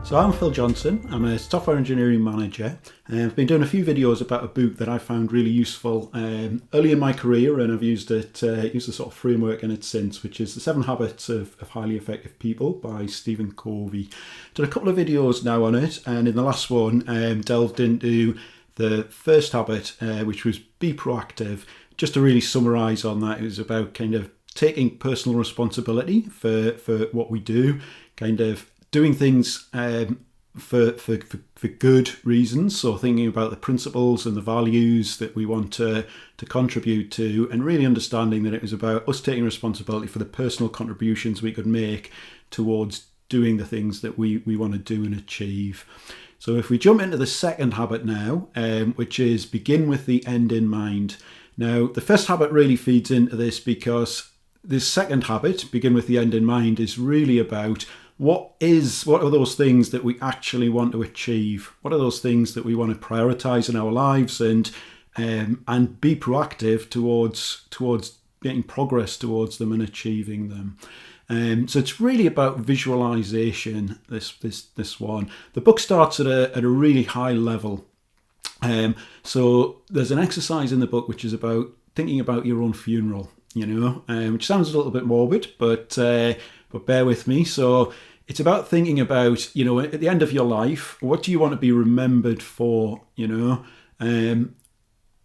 So I'm Phil Johnson, I'm a software engineering manager, and I've been doing a few videos about a book that I found really useful early in my career, and I've used the sort of framework in it since, which is The 7 Habits of Highly Effective People by Stephen Covey. Done a couple of videos now on it, and in the last one delved into the first habit, which was be proactive. Just to really summarise on that, it was about kind of taking personal responsibility for what we do, kind of doing things for good reasons, so thinking about the principles and the values that we want to contribute to, and really understanding that it was about us taking responsibility for the personal contributions we could make towards doing the things that we want to do and achieve. So if we jump into the second habit now, which is begin with the end in mind. Now, the first habit really feeds into this because this second habit, begin with the end in mind, is really about what are those things that we actually want to achieve? What are those things that we want to prioritize in our lives and be proactive towards getting progress towards them and achieving them? So it's really about visualization. This one. The book starts at a really high level. So there's an exercise in the book which is about thinking about your own funeral. Which sounds a little bit morbid, but bear with me. So it's about thinking about, at the end of your life, what do you want to be remembered for, and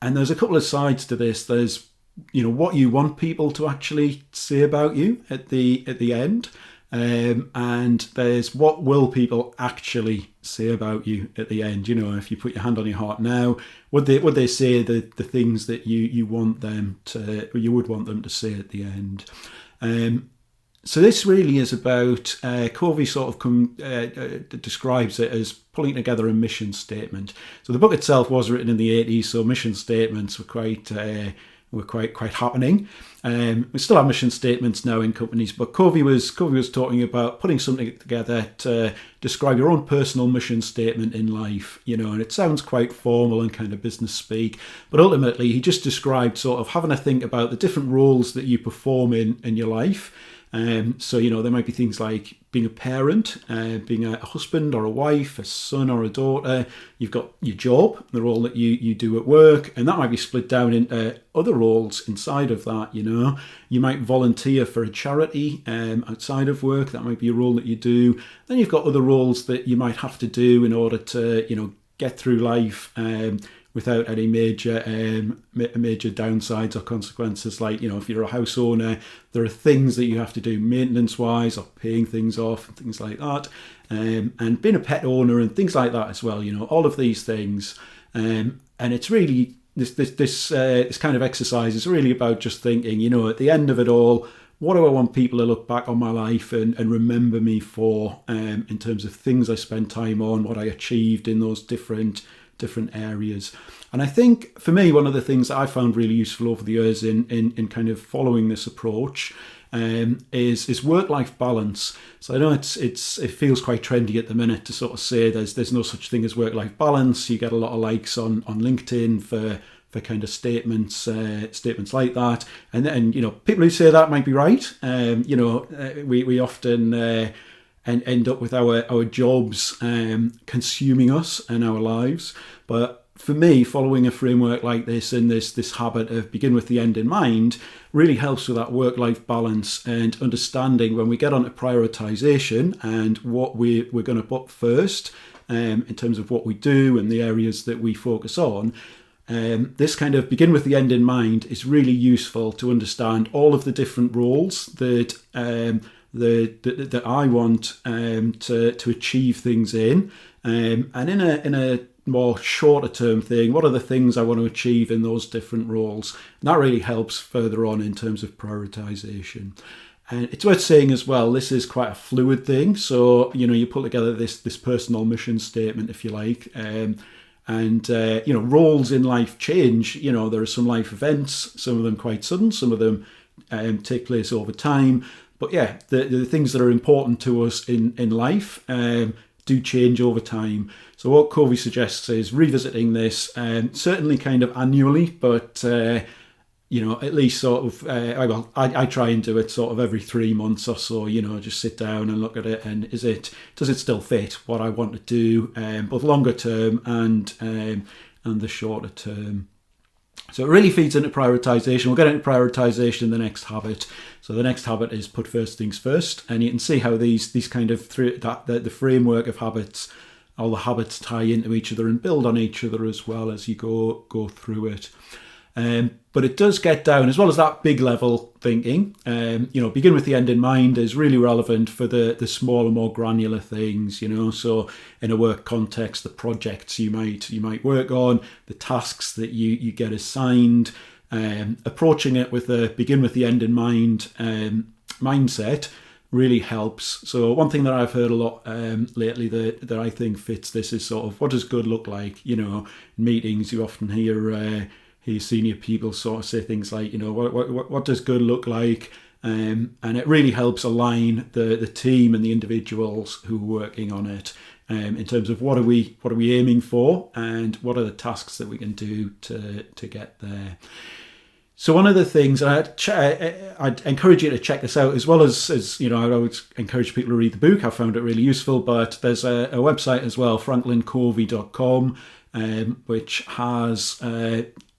there's a couple of sides to this. There's, what you want people to actually say about you at the end. And there's what will people actually say about you at the end. If you put your hand on your heart now, would they say the things that you want them to, or you would want them to say at the end? So this really is about, Covey sort of describes it as pulling together a mission statement. So the book itself was written in the 80s, so mission statements were quite happening. We still have mission statements now in companies, but Covey was talking about putting something together to describe your own personal mission statement in life, and it sounds quite formal and kind of business speak, but ultimately he just described sort of having to think about the different roles that you perform in your life. So there might be things like being a parent, being a husband or a wife, a son or a daughter. You've got your job, the role that you do at work, and that might be split down into other roles inside of that. You might volunteer for a charity outside of work. That might be a role that you do. Then you've got other roles that you might have to do in order to get through life without any major downsides or consequences. Like, if you're a house owner, there are things that you have to do maintenance-wise or paying things off and things like that. And being a pet owner and things like that as well, all of these things. And it's really, this kind of exercise is really about just thinking, at the end of it all, what do I want people to look back on my life and remember me for, in terms of things I spent time on, what I achieved in those different areas. And I think for me, one of the things that I found really useful over the years in kind of following this approach is work-life balance. So I know it feels quite trendy at the minute to sort of say there's no such thing as work-life balance. You get a lot of likes on LinkedIn for kind of statements like that, and then people who say that might be right. We often end up with our jobs consuming us and our lives. But for me, following a framework like this and this habit of begin with the end in mind really helps with that work-life balance and understanding when we get onto prioritization and what we're going to put first in terms of what we do and the areas that we focus on. This kind of begin with the end in mind is really useful to understand all of the different roles that that I want to achieve things in, and in a more shorter term thing, what are the things I want to achieve in those different roles? And that really helps further on in terms of prioritization. And it's worth saying as well, this is quite a fluid thing. So you pull together this personal mission statement, if you like, and roles in life change. There are some life events, some of them quite sudden, some of them take place over time. But yeah, the things that are important to us in life do change over time. So what Covey suggests is revisiting this, certainly kind of annually, but you know, at least sort of, I try and do it sort of every 3 months or so, you know, just sit down and look at it and does it still fit what I want to do, both longer term and the shorter term. So it really feeds into prioritization. We'll get into prioritization in the next habit. So the next habit is put first things first, and you can see how these kind of the framework of habits, all the habits tie into each other and build on each other as well as you go through it. But it does get down, as well as that big level thinking, you know, begin with the end in mind is really relevant for the smaller, more granular things, you know. So in a work context, the projects you might work on, the tasks that you get assigned, approaching it with a begin with the end in mind mindset really helps. So one thing that I've heard a lot lately that I think fits this is sort of, what does good look like? You know, in meetings you often hear senior people sort of say things like, you know, what does good look like? And it really helps align the team and the individuals who are working on it in terms of what are we aiming for and what are the tasks that we can do to get there. So one of the things, I'd encourage you to check this out, as well as you know, I would encourage people to read the book. I found it really useful, but there's a website as well, franklincovey.com, which has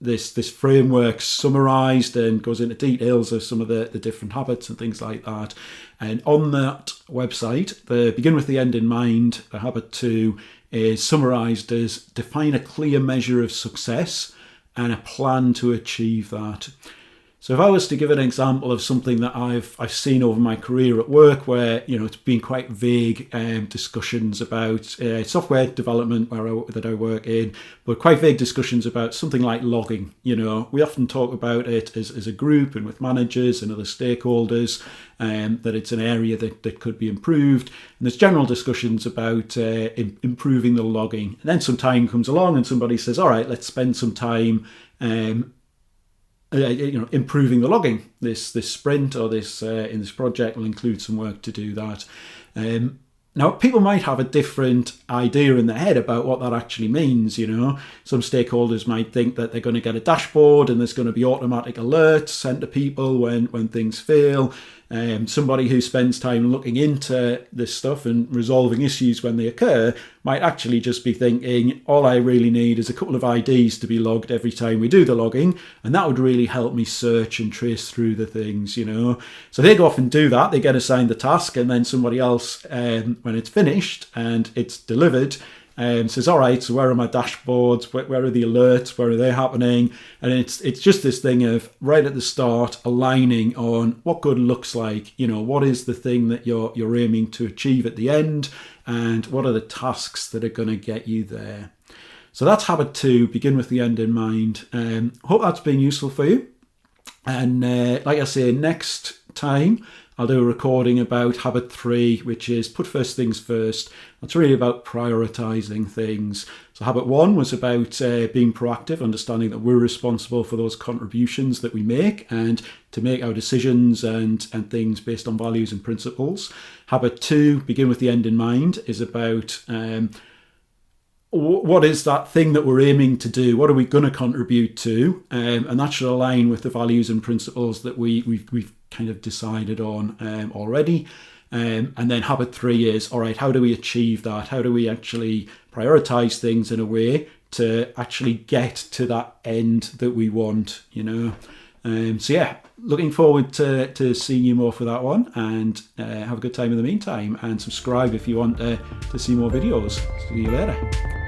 this framework summarized and goes into details of some of the different habits and things like that. And on that website, the begin with the end in mind, the habit 2, is summarized as define a clear measure of success and a plan to achieve that. So if I was to give an example of something that I've seen over my career at work, where, you know, it's been quite vague discussions about software development that I work in, but quite vague discussions about something like logging. You know, we often talk about it as a group and with managers and other stakeholders, that it's an area that could be improved. And there's general discussions about improving the logging. And then some time comes along and somebody says, all right, let's spend some time improving the logging. This sprint or this in this project will include some work to do that. Now, people might have a different idea in their head about what that actually means. You know, some stakeholders might think that they're going to get a dashboard and there's going to be automatic alerts sent to people when things fail. Somebody who spends time looking into this stuff and resolving issues when they occur might actually just be thinking, all I really need is a couple of IDs to be logged every time we do the logging, and that would really help me search and trace through the things, you know. So they go off and do that, they get assigned the task, and then somebody else, when it's finished and it's delivered, says, all right, so where are my dashboards? Where are the alerts? Where are they happening? And it's just this thing of right at the start aligning on what good looks like. You know, what is the thing that you're aiming to achieve at the end, and what are the tasks that are going to get you there? So that's habit 2, begin with the end in mind. Hope that's been useful for you. And like I say, next time I'll do a recording about habit 3, which is put first things first. That's really about prioritizing things. So habit 1 was about being proactive, understanding that we're responsible for those contributions that we make and to make our decisions and things based on values and principles. Habit 2, begin with the end in mind, is about what is that thing that we're aiming to do? What are we going to contribute to? And that should align with the values and principles that we've kind of decided on already. And then habit 3 is, all right, how do we achieve that? How do we actually prioritize things in a way to actually get to that end that we want, you know? So yeah, looking forward to seeing you more for that one, and have a good time in the meantime, and subscribe if you want to see more videos. See you later.